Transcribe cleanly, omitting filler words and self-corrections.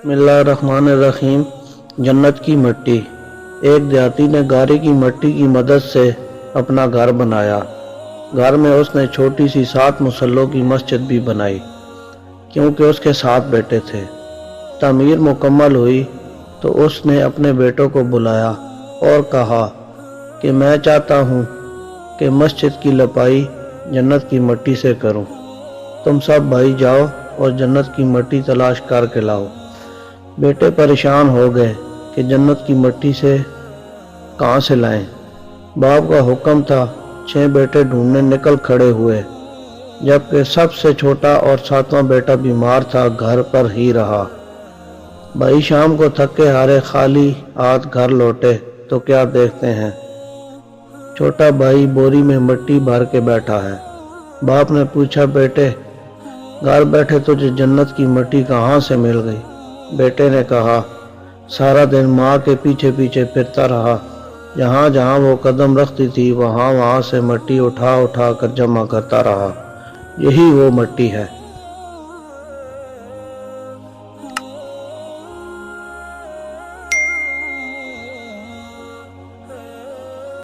بسم اللہ الرحمن الرحیم۔ جنت کی مٹی۔ ایک دیہاتی نے گارے کی مٹی کی مدد سے اپنا گھر بنایا۔ گھر میں اس نے چھوٹی سی 7 مصلوں کی مسجد بھی بنائی، کیونکہ اس کے 7 بیٹے تھے۔ تعمیر مکمل ہوئی تو اس نے اپنے بیٹوں کو بلایا اور کہا کہ میں چاہتا ہوں کہ مسجد کی لپائی جنت کی مٹی سے کروں۔ تم سب بھائی جاؤ اور جنت کی مٹی تلاش کر کے لاؤ۔ بیٹے پریشان ہو گئے کہ جنت کی مٹی سے کہاں سے لائیں۔ باپ کا حکم تھا۔ 6 بیٹے ڈھونڈنے نکل کھڑے ہوئے، جبکہ سب سے چھوٹا اور 7واں بیٹا بیمار تھا، گھر پر ہی رہا۔ بھائی شام کو تھکے ہارے خالی ہاتھ گھر لوٹے تو کیا دیکھتے ہیں، چھوٹا بھائی بوری میں مٹی بھر کے بیٹھا ہے۔ باپ نے پوچھا، بیٹے گھر بیٹھے تجھے جنت کی مٹی کہاں سے مل گئی؟ بیٹے نے کہا، سارا دن ماں کے پیچھے پیچھے پھرتا رہا، جہاں جہاں وہ قدم رکھتی تھی وہاں وہاں سے مٹی اٹھا اٹھا کر جمع کرتا رہا، یہی وہ مٹی ہے۔